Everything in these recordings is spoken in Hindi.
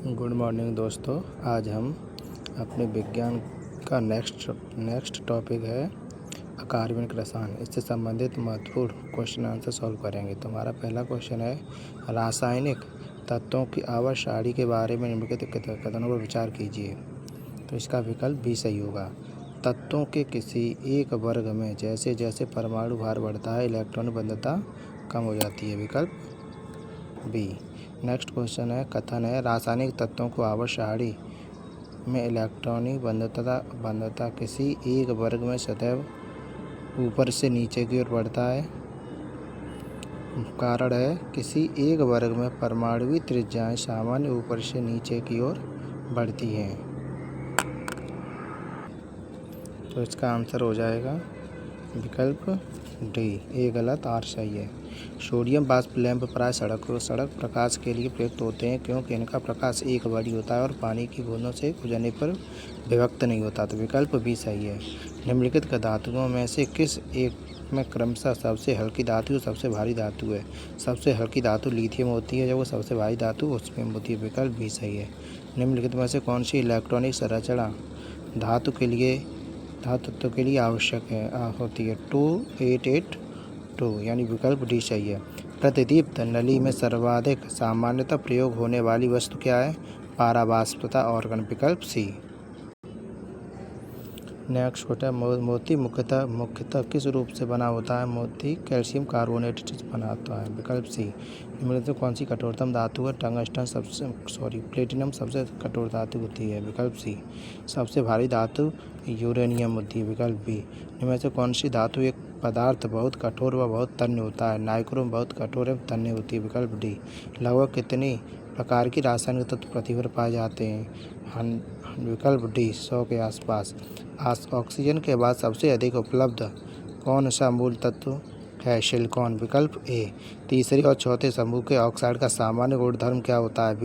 गुड मॉर्निंग दोस्तों। आज हम अपने विज्ञान का नेक्स्ट टॉपिक है अकार्बनिक रसायन। इससे संबंधित महत्वपूर्ण क्वेश्चन आंसर सॉल्व करेंगे। तो हमारा पहला क्वेश्चन है, रासायनिक तत्वों की आवर्त सारणी के बारे में निम्नलिखित कथनों पर विचार कीजिए। तो इसका विकल्प बी सही होगा। तत्वों के किसी एक वर्ग में जैसे जैसे परमाणु भार बढ़ता है, इलेक्ट्रॉन बंधुता कम हो जाती है। विकल्प बी। नेक्स्ट क्वेश्चन है, कथन है, रासायनिक तत्वों को आवर्त सारणी में इलेक्ट्रॉनिक बंधुता किसी एक वर्ग में सदैव ऊपर से नीचे की ओर बढ़ता है। कारण है, किसी एक वर्ग में परमाणुवीय त्रिज्याएं सामान्य ऊपर से नीचे की ओर बढ़ती हैं। तो इसका आंसर हो जाएगा विकल्प डी। ए गलत, आर सही है। सोडियम वाष्प लैंप प्राय सड़क प्रकाश के लिए प्रयुक्त होते हैं क्योंकि इनका प्रकाश एक बड़ी होता है और पानी की बूंदों से गुजरने पर विभक्त नहीं होता। तो विकल्प बी सही है। निम्नलिखित धातुओं में से किस एक में क्रमशः सबसे हल्की धातु और सबसे भारी धातु है? सबसे हल्की धातु लिथियम होती है, जब वो सबसे भारी धातु ओस्मियम होती है। विकल्प बी सही है। निम्नलिखित में से कौन सी इलेक्ट्रॉनिक संरचना धातु तत्व के लिए आवश्यक होती है? 2882 यानी विकल्प डी सही है। प्रतिदीप्त नली में सर्वाधिक सामान्यतः प्रयोग होने वाली वस्तु क्या है? पारा, वाष्प तथा ऑर्गन। विकल्प सी। नेक्स्ट क्वेश्चन, मोती मुख्यतः किस रूप से बना होता है? मोती कैल्शियम कार्बोनेट से बना होता है। विकल्प सी। इनमें से कौन सी कठोरतम धातु है? प्लेटिनम सबसे कठोर धातु होती है। विकल्प सी। सबसे भारी धातु यूरेनियम होती है। विकल्प बी। इनमें से कौन सी धातु एक पदार्थ बहुत कठोर व बहुत तन्य होता है? नाइक्रोम बहुत कठोर एवं तन्य होती है। विकल्प डी। लगभग कितनी प्रकार की रासायनिक तत्व पृथ्वी पर पाए जाते हैं? विकल्प डी, 100 के आसपास। ऑक्सीजन के बाद सबसे अधिक उपलब्ध कौन सा मूल तत्व है? सिलिकॉन। विकल्प ए। तीसरे और चौथे समूह के ऑक्साइड का सामान्य गुणधर्म क्या होता है?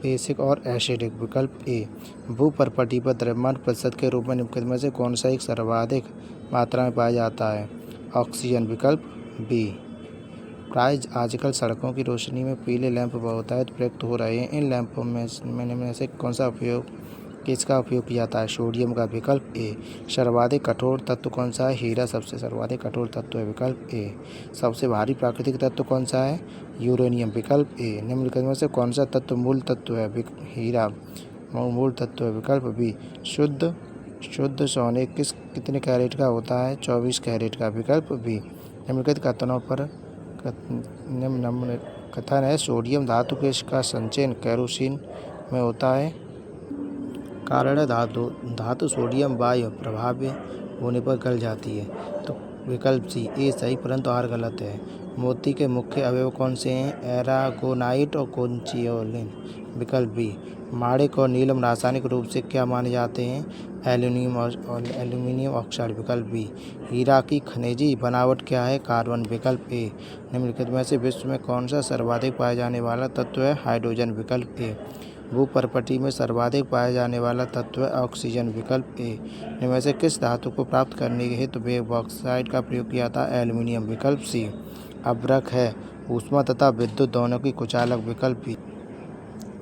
बेसिक और एसिडिक। विकल्प ए। भूपर्पटी पर द्रव्यमान प्रतिशत के रूप में निम्नलिखित में से कौन सा एक सर्वाधिक मात्रा में पाया जाता है? ऑक्सीजन। विकल्प बी। प्राय आजकल सड़कों की रोशनी में पीले लैंप बहुतायत प्रयुक्त हो रहे हैं। इन लैंपों में से किसका उपयोग किया जाता है? सोडियम का। विकल्प ए। सर्वाधिक कठोर तत्व कौन सा है? हीरा सबसे सर्वाधिक कठोर तत्व है। विकल्प ए। सबसे भारी प्राकृतिक तत्व कौन सा है? यूरेनियम। विकल्प ए। निम्नलिखित में से कौन सा तत्व मूल तत्व है? हीरा मूल तत्व है। विकल्प बी। शुद्ध सोने कितने कैरेट का होता है? 24 कैरेट का। विकल्प बी। निम्नलिखित कथनों पर कथन है, सोडियम धातु का संचयन केरोसिन में होता है। कारण है, धातु सोडियम वायु प्रभावी होने पर गल जाती है। तो विकल्प सी। ए सही परंतु आर गलत है। मोती के मुख्य अवयव कौन से हैं? एरागोनाइट और कॉन्चियोलिन। विकल्प बी। माणिक और नीलम रासायनिक रूप से क्या माने जाते हैं? Aluminium oxide. विकल्प बी। हीरा की खनिजी बनावट क्या है? कार्बन। विकल्प ए। निम्नलिखित में से विश्व में कौन सा सर्वाधिक पाया जाने वाला तत्व है? हाइड्रोजन। विकल्प ए। भूपर्पटी में सर्वाधिक पाया जाने वाला तत्व है ऑक्सीजन। विकल्प ए। इनमें से किस धातु को प्राप्त करने के हेतु बॉक्साइट का प्रयोग किया था? एल्यूमिनियम। विकल्प सी। अभ्रक है ऊष्मा तथा विद्युत दोनों की कुचालक। विकल्प बी।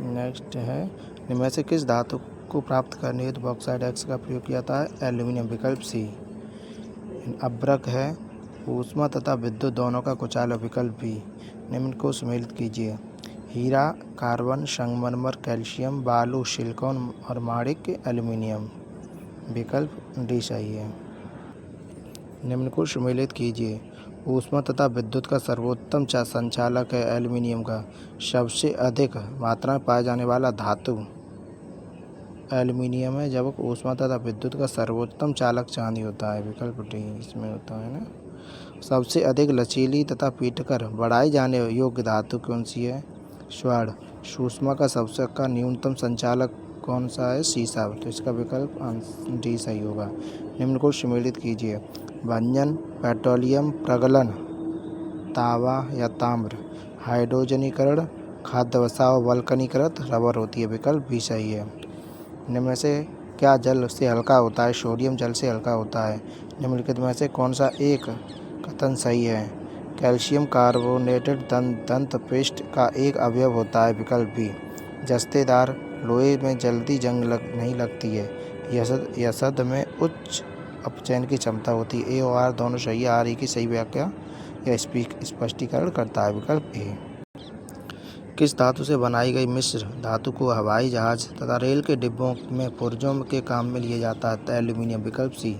नेक्स्ट है, इनमें से किस धातु को प्राप्त करने हेतु बॉक्साइट एक्स का प्रयोग किया था? एल्यूमिनियम। विकल्प सी। अभ्रक है ऊष्मा तथा विद्युत दोनों का कुचालक। विकल्प बी। निम्न को सम्मिलित कीजिए। हीरा, कार्बन, संगमरमर, कैल्शियम, बालू, सिलिकॉन और माणिक एल्यूमिनियम। विकल्प डी सही है। निम्न को सम्मिलित कीजिए। ऊष्मा तथा विद्युत का सर्वोत्तम संचालक है एल्यूमिनियम का। सबसे अधिक मात्रा में पाया जाने वाला धातु एल्यूमिनियम है, जब ऊष्मा तथा विद्युत का सर्वोत्तम चालक चांदी होता है। विकल्प डी इसमें होता है ना। सबसे अधिक लचीली तथा पीटकर बढ़ाई जाने योग्य धातु कौन सी है? स्वर्ण। ऊष्मा का न्यूनतम संचालक कौन सा है? सीसा। तो इसका विकल्प डी सही होगा। निम्न को सम्मिलित कीजिए। भंजन, पेट्रोलियम प्रगलन, तांबा या ताम्र, हाइड्रोजनीकरण, खाद्य वसा और वल्कनीकृत रबर होती है। विकल्प भी सही है। निम्न में से क्या जल से हल्का होता है? सोडियम जल से हल्का होता है। निम्नलिखित में से कौन सा एक कथन सही है? कैल्शियम कार्बोनेटेड दंत पेस्ट का एक अवयव होता है। विकल्प बी। जस्तेदार लोहे में जल्दी जंग नहीं लगती है। यसद में उच्च अपचयन की क्षमता होती है। ए और आर दोनों सही है। आर ई की सही व्याख्या या स्पष्टीकरण करता है। विकल्प ए। किस धातु से बनाई गई मिश्र धातु को हवाई जहाज तथा रेल के डिब्बों में पुर्जों के काम में लिया जाता है? एल्यूमीनियम। विकल्प सी।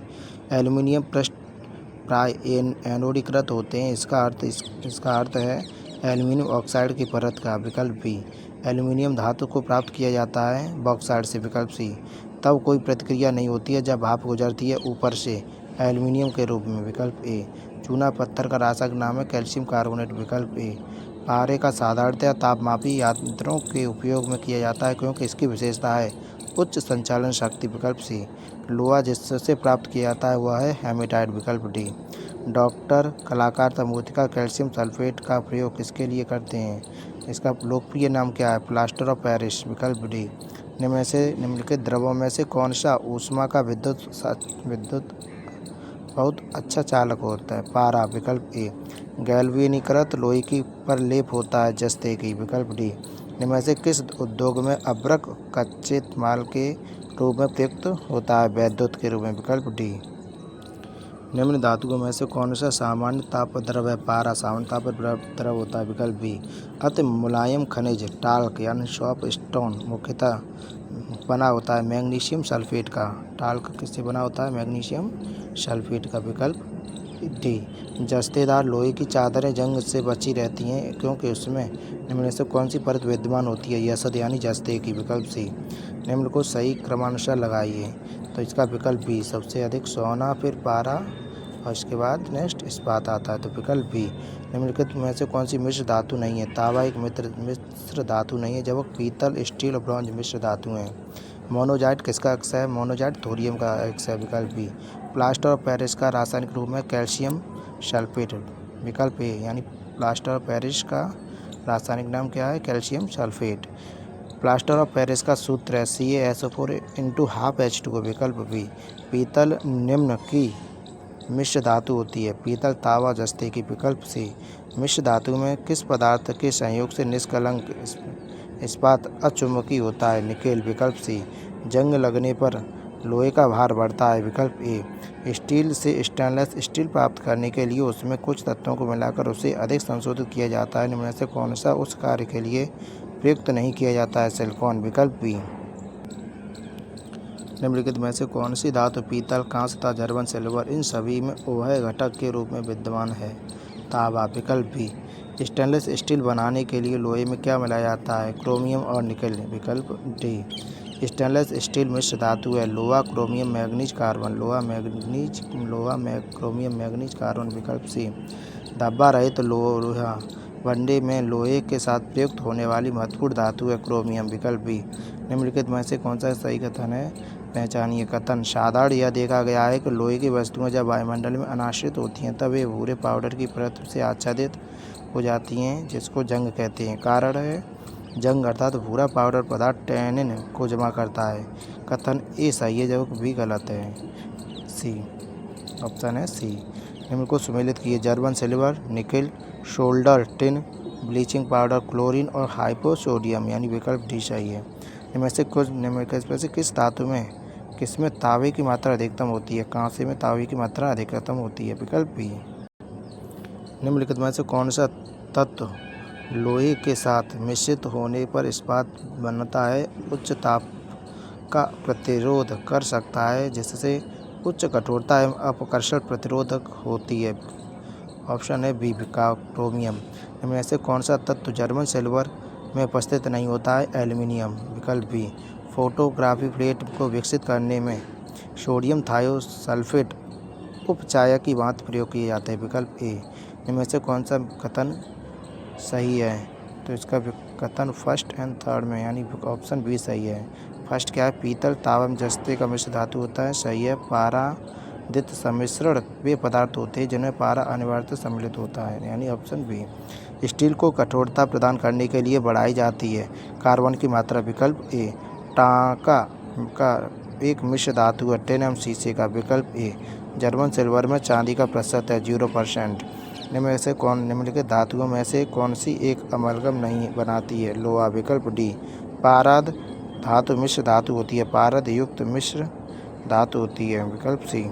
एल्यूमीनियम पृष्ठ प्राय एनोडीकृत होते हैं। इसका अर्थ है एल्यूमीनियम ऑक्साइड की परत का। विकल्प बी। एल्यूमीनियम धातु को प्राप्त किया जाता है बॉक्साइट से। विकल्प सी। तब कोई प्रतिक्रिया नहीं होती है जब भाप गुजरती है ऊपर से एल्यूमीनियम के रूप में। विकल्प ए। चूना पत्थर का रासायनिक नाम है कैल्शियम कार्बोनेट। विकल्प ए। पारे का साधारणतया तापमापी यंत्रों के उपयोग में किया जाता है क्योंकि इसकी विशेषता है उच्च संचालन शक्ति। विकल्प सी। लोहा जिससे प्राप्त किया जाता है वह है हेमेटाइट। विकल्प डी। डॉक्टर कलाकार तथा मूर्तिकार कैल्शियम सल्फेट का प्रयोग किसके लिए करते हैं? इसका लोकप्रिय नाम क्या है? Plaster of Paris. विकल्प डी। निम्नलिखित द्रवों में से कौन सा ऊष्मा का विद्युत बहुत अच्छा चालक होता है? पारा। विकल्प ए। गैल्वेनीकृत लोहे की पर लेप होता है जस्ते की। विकल्प डी। निम्न से किस उद्योग में अभ्रक कच्चे माल के रूप में प्रयुक्त होता है? वैद्युत के रूप में। विकल्प डी। निम्न धातुओं में से कौन सा सामान्य ताप द्रव है? पारा सामान्य ताप द्रव होता है। विकल्प बी। अति मुलायम खनिज टाल्क यानी सॉफ्ट स्टोन मुख्यतः बना होता है मैग्नीशियम सल्फेट का। टाल्क किससे बना होता है? मैग्नीशियम सल्फेट का। विकल्प डी। जस्तेदार लोहे की चादरें जंग से बची रहती हैं क्योंकि उसमें निम्न से कौन सी परत विद्यमान होती है? यसद यानी जस्ते की। विकल्प सी। निम्न को सही क्रमानुसार लगाइए। तो इसका विकल्प बी। सबसे अधिक सोना, फिर पारा और इसके बाद नेक्स्ट इस्पात आता है। तो विकल्प बी। निम्नलिखित में से कौन सी मिश्र धातु नहीं है? तांबा एक मिश्र धातु नहीं है जबकि पीतल, स्टील और ब्रॉन्ज मिश्र धातु हैं। मोनोजाइट किसका अक्स है? मोनोजाइट थोरियम का अक्स है। विकल्प बी। प्लास्टर ऑफ पेरिस का रासायनिक रूप में कैल्शियम सल्फेट। विकल्प ए। यानी प्लास्टर ऑफ पेरिस का रासायनिक नाम क्या है? Calcium sulphate. Plaster of Paris का सूत्र है CaSO4 × ½ H2O। विकल्प बी। पीतल निम्न की मिश्र धातु होती है? पीतल, तांबा, जस्ते की। विकल्प सी। मिश्र धातु में किस पदार्थ के संयोग से निष्कलंक इस्पात अचुंबकीय होता है? निकेल। विकल्प सी। जंग लगने पर लोहे का भार बढ़ता है। विकल्प ए। स्टील से स्टेनलेस स्टील प्राप्त करने के लिए उसमें कुछ तत्वों को मिलाकर उसे अधिक संशोधित किया जाता है। निम्न से कौन सा उस कार्य के लिए प्रयुक्त नहीं किया जाता है? सिलिकॉन। विकल्प बी। निम्नलिखित में से कौन सी धातु पीतल, कांस्य तथा जर्मन सिल्वर इन सभी में उभय घटक के रूप में विद्यमान है? तांबा। विकल्प बी। स्टेनलेस स्टील बनाने के लिए लोहे में क्या मिलाया जाता है? क्रोमियम और निकेल। विकल्प डी। स्टेनलेस स्टील मिश्र धातु है लोहा, chromium, manganese, carbon. Chromium, manganese, carbon. विकल्प सी। धब्बा रहित लोहा बनने में लोहे के साथ प्रयुक्त होने वाली महत्वपूर्ण धातु है क्रोमियम। विकल्प बी। निम्नलिखित में से कौन सा सही कथन है? पहचानिए। कथन। साधारण यह देखा गया है कि लोहे की वस्तुएं जब वायुमंडल में अनाश्रित होती हैं तब वे भूरे पाउडर की परत से आच्छादित हो जाती हैं जिसको जंग कहते हैं। कारण है जंग अर्थात भूरा पाउडर पदार्थ टैनिन को जमा करता है। कथन ए सही है जबकि बी गलत है। सी ऑप्शन है सी। निम्न को सुमेलित किए। German silver, nickel, shoulder tin, bleaching powder, chlorine और हाइपोसोडियम यानी विकल्प डी सही है। निम्नलिखित में से किस धातु में किसमें तांबे की मात्रा अधिकतम होती है? कांसे में तांबे की मात्रा अधिकतम होती है। विकल्प बी। निम्नलिखित में से कौन सा तत्व लोहे के साथ मिश्रित होने पर इस्पात बनता है? उच्च ताप का प्रतिरोध कर सकता है जिससे उच्च कठोरता एवं अपकर्षण प्रतिरोधक होती है। ऑप्शन है बी। क्रोमियम। इनमें से कौन सा तत्व जर्मन सिल्वर में उपस्थित नहीं होता है? एल्यूमीनियम। विकल्प बी। फोटोग्राफी प्लेट को विकसित करने में सोडियम थायोसल्फेट उपचायक की भांति प्रयोग किए जाते हैं। विकल्प ए। इनमें से कौन सा कथन सही है? तो इसका कथन फर्स्ट एंड थर्ड में यानी ऑप्शन बी सही है। फर्स्ट क्या है? पीतल, तांबा, जस्ते का मिश्र धातु होता है। सही है। पारादित सम्मिश्रण वे पदार्थ होते हैं जिनमें पारा अनिवार्यतः सम्मिलित होता है यानी ऑप्शन बी। स्टील को कठोरता प्रदान करने के लिए बढ़ाई जाती है कार्बन की मात्रा। विकल्प ए। टांका का एक मिश्र धातु है टिन एवं शीशे का। विकल्प ए। जर्मन सिल्वर में चांदी का प्रतिशत है 0%। निम्नलिखित धातुओं में से कौन सी एक अमलगम नहीं बनाती है? लोहा। विकल्प डी। पारद धातु मिश्र धातु होती है, पारद युक्त मिश्र धातु होती है। विकल्प सी।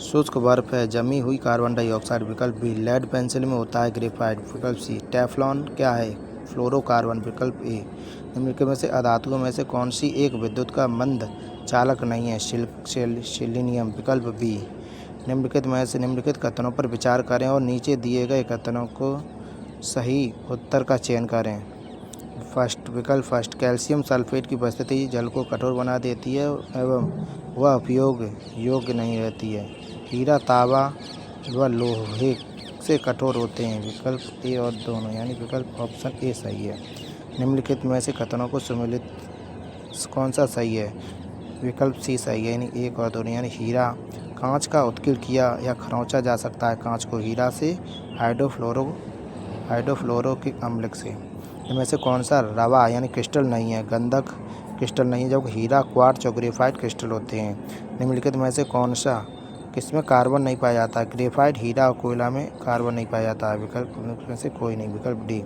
शुष्क बर्फ है, जमी हुई कार्बन डाइऑक्साइड। विकल्प बी। लेड पेंसिल में होता है ग्रेफाइट। विकल्प सी। टेफ्लॉन क्या है? फ्लोरोकार्बन। विकल्प ए। निम्नलिखित में से अधातुओं में से कौन सी एक विद्युत का मंद चालक नहीं है? सिलीनियम। विकल्प बी। निम्नलिखित कथनों पर विचार करें और नीचे दिए गए कथनों को सही उत्तर का चयन करें। विकल्प फर्स्ट, कैल्शियम सल्फेट की उपस्थिति जल को कठोर बना देती है एवं वह उपयोग योग्य नहीं रहती है। हीरा तांबा व लोहे से कठोर होते हैं। विकल्प ए और दोनों, यानी विकल्प ऑप्शन ए सही है। निम्नलिखित में से कथनों को सम्मिलित कौन सा सही है? विकल्प सी सही है, यानी एक और दोनों, यानी हीरा कांच का उत्कीर्ण किया या खरोंचा जा सकता है कांच को हीरा से हाइड्रोफ्लोरोइक अम्ल से। इनमें से कौन सा रवा यानी क्रिस्टल नहीं है? गंधक क्रिस्टल नहीं है, जबकि हीरा क्वार्ट्ज और ग्रेफाइट क्रिस्टल होते हैं। निम्नलिखित में से कौन सा किसमें कार्बन नहीं पाया जाता है? ग्रेफाइट, हीरा और कोयला में कार्बन नहीं पाया जाता है। विकल्प में से कोई नहीं। विकल्प डी।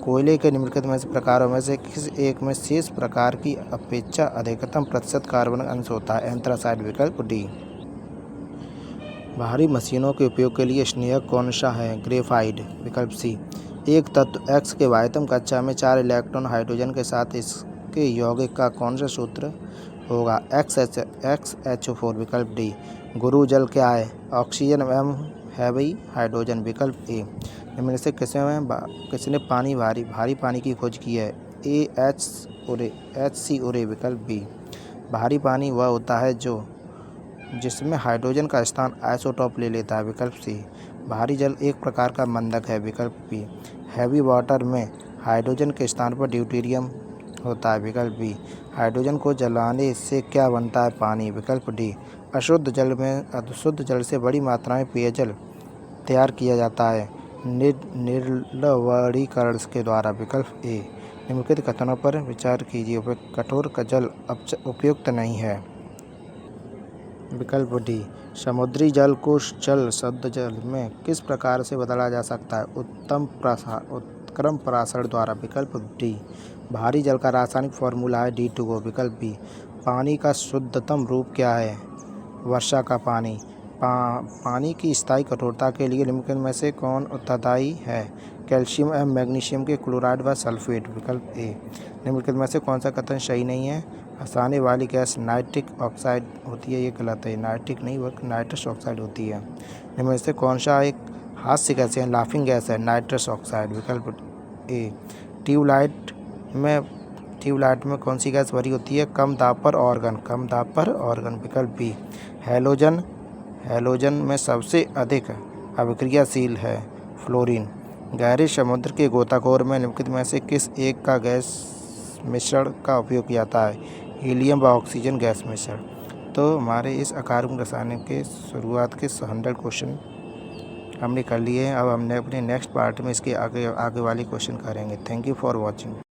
कोयले के निम्नलिखित में से प्रकारों में से किस एक में शेष प्रकार की अपेक्षा अधिकतम प्रतिशत कार्बन अंश होता है? एंथ्रासाइड। विकल्प डी। भारी मशीनों के उपयोग के लिए स्नेहक कौन सा है? ग्रेफाइट। विकल्प सी। एक तत्व X के वायतम कक्षा में 4 इलेक्ट्रॉन हाइड्रोजन के साथ इसके यौगिक का कौन सा सूत्र होगा? XHO4। विकल्प डी। गुरु जल क्या है? ऑक्सीजन एवं हैवी हाइड्रोजन। विकल्प ए। इनमें से किसने भारी पानी की खोज की है? HC उरे। विकल्प बी। भारी पानी वह होता है जिसमें हाइड्रोजन का स्थान आइसोटोप ले लेता है। विकल्प सी। भारी जल एक प्रकार का मंदक है। विकल्प बी। हैवी वाटर में हाइड्रोजन के स्थान पर ड्यूटेरियम होता है। विकल्प बी। हाइड्रोजन को जलाने से क्या बनता है? पानी। विकल्प डी। अशुद्ध जल से बड़ी मात्रा में पेयजल तैयार किया जाता है निर्लवणीकरण के द्वारा। विकल्प ए। निम्नलिखित कथनों पर विचार कीजिए। कठोर का जल उपयुक्त नहीं है। विकल्प डी। समुद्री जल को शुद्ध जल में किस प्रकार से बदला जा सकता है? उत्क्रम परासरण द्वारा। विकल्प डी। भारी जल का रासायनिक फॉर्मूला है D2O। विकल्प बी। पानी का शुद्धतम रूप क्या है? वर्षा का पानी। पानी की स्थायी कठोरता के लिए निम्नलिखित में से कौन उत्तरदायी है? कैल्शियम एवं मैग्नीशियम के क्लोराइड व सल्फेट। विकल्प ए। निम्नलिखित में से कौन सा कथन सही नहीं है? हंसाने वाली गैस नाइट्रिक ऑक्साइड होती है। ये गलत है, नाइट्रिक नहीं बल्कि नाइट्रस ऑक्साइड होती है। इनमें से कौन सा एक हास्य गैस है? लाफिंग गैस है, नाइट्रस ऑक्साइड। विकल्प ए। ट्यूबलाइट में कौन सी गैस भरी होती है? कम दाब पर ऑर्गन। विकल्प बी। हैलोजन में सबसे अधिक अभिक्रियाशील है फ्लोरीन। गहरे समुद्र के गोताखोर में निम्नलिखित में से किस एक का गैस मिश्रण का उपयोग किया जाता है? हीलियम व ऑक्सीजन गैस मिश्रण। तो हमारे इस अकार्बनिक रसायन के शुरुआत के 100 क्वेश्चन हमने कर लिए हैं। अब हमने अपने नेक्स्ट पार्ट में इसके आगे वाले क्वेश्चन करेंगे। Thank you for watching.